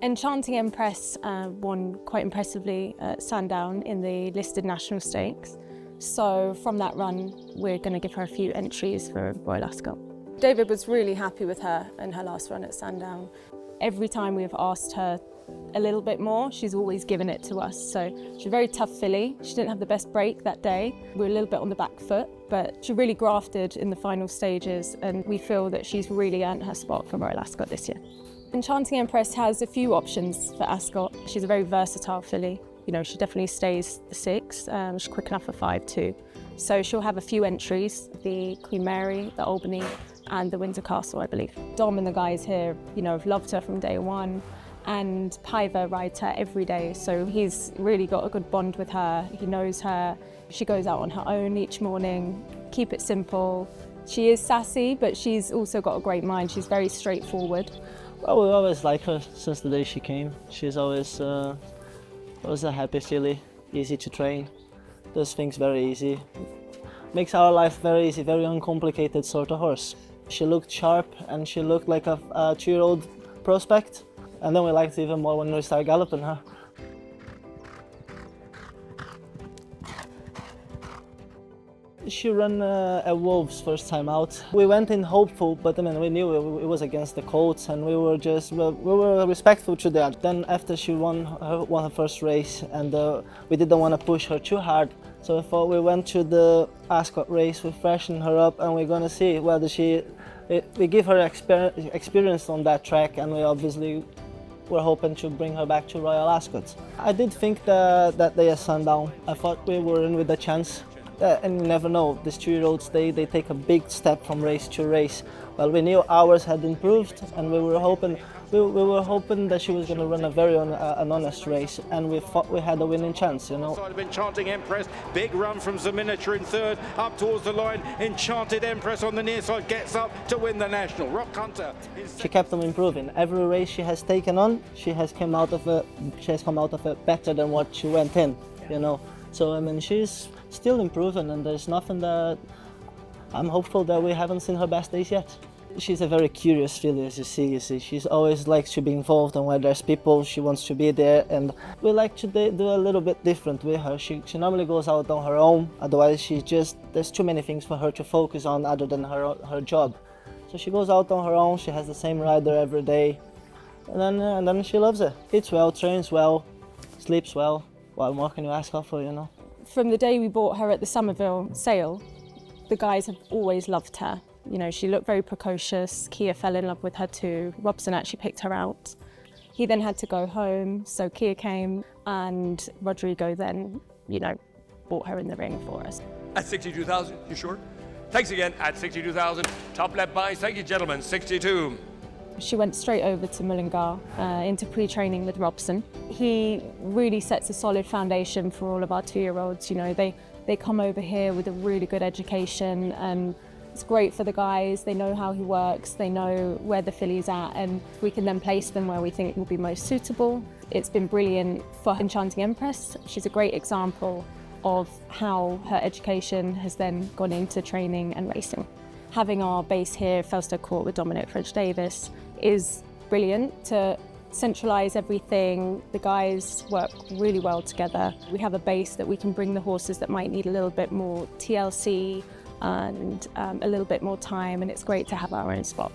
Enchanting Empress won quite impressively at Sandown in the listed national stakes. So from that run, we're going to give her a few entries for Royal Ascot. David was really happy with her in her last run at Sandown. Every time we've asked her a little bit more, she's always given it to us. So she's a very tough filly. She didn't have the best break that day. We were a little bit on the back foot, but she really grafted in the final stages, and we feel that she's really earned her spot for Royal Ascot this year. Enchanting Empress has a few options for Ascot. She's a very versatile filly. You know, she definitely stays the 6. She's quick enough for 5 too. So she'll have a few entries, the Queen Mary, the Albany, and the Windsor Castle, I believe. Dom and the guys here, you know, have loved her from day one, and Piver rides her every day. So he's really got a good bond with her. He knows her. She goes out on her own each morning. Keep it simple. She is sassy, but she's also got a great mind. She's very straightforward. Well, we always like her since the day she came. She's always a happy filly, easy to train, does things very easy. Makes our life very easy, very uncomplicated sort of horse. She looked sharp and she looked like a 2-year-old prospect. And then we liked it even more when we started galloping her. She ran at Wolves first time out. We went in hopeful, but I mean, we knew it was against the Colts, and we were respectful to that. Then after she won her first race, and we didn't want to push her too hard, so I thought we went to the Ascot race, we freshened her up, and we're gonna see whether we give her experience on that track, and we obviously we're hoping to bring her back to Royal Ascot. I did think that day at Sandown, I thought we were in with a chance. And you never know, these 2-year-olds, they take a big step from race to race. Well, we knew ours had improved, and we were hoping that she was going to run a very an honest race, and we thought we had a winning chance, you know. Side of Enchanting Empress, big run from Zeminitor in third, up towards the line. Enchanted Empress on the near side gets up to win the national. Rock Hunter. She kept on improving. Every race she has taken on, she has come out of it better than what she went in, you know. So I mean, she's still improving, and there's nothing that I'm hopeful that we haven't seen her best days yet. She's a very curious filly, as you see. She's always likes to be involved, and where there's people, she wants to be there, and we like to do a little bit different with her. She normally goes out on her own, otherwise there's too many things for her to focus on other than her job. So she goes out on her own, she has the same rider every day, and then she loves it. Eats well, trains well, sleeps well. What more can you ask her for, you know? From the day we bought her at the Somerville Sale, the guys have always loved her. You know, she looked very precocious. Kia fell in love with her too. Robson actually picked her out. He then had to go home, so Kia came, and Rodrigo then, you know, bought her in the ring for us. At 62,000, you sure? Thanks again, at 62,000. Top left buys, thank you gentlemen, 62. She went straight over to Mullingar into pre-training with Robson. He really sets a solid foundation for all of our 2-year-olds. You know, they come over here with a really good education, and it's great for the guys. They know how he works, they know where the filly's at, and we can then place them where we think will be most suitable. It's been brilliant for Enchanting Empress. She's a great example of how her education has then gone into training and racing. Having our base here, Felstow Court with Dominic French-Davis, is brilliant to centralise everything. The guys work really well together. We have a base that we can bring the horses that might need a little bit more TLC and a little bit more time, and it's great to have our own spot.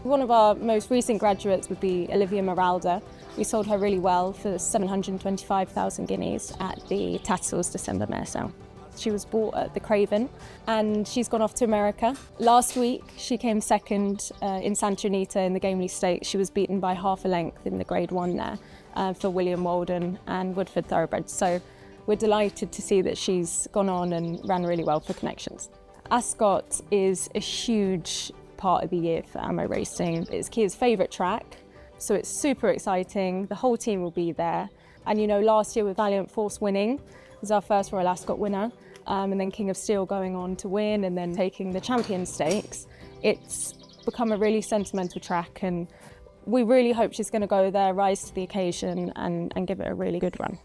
One of our most recent graduates would be Olivia Meralda. We sold her really well for 725,000 guineas at the Tattersalls December Mare Sale. She was bought at the Craven, and she's gone off to America. Last week, she came second in Santa Anita in the Gamely Stakes. She was beaten by half a length in the Grade 1 there for William Walden and Woodford Thoroughbreds. So we're delighted to see that she's gone on and ran really well for Connections. Ascot is a huge part of the year for Ammo Racing. It's Kia's favourite track, so it's super exciting. The whole team will be there. And you know, last year with Valiant Force winning, it was our first Royal Ascot winner. And then King of Steel going on to win and then taking the Champion Stakes. It's become a really sentimental track, and we really hope she's going to go there, rise to the occasion and give it a really good run.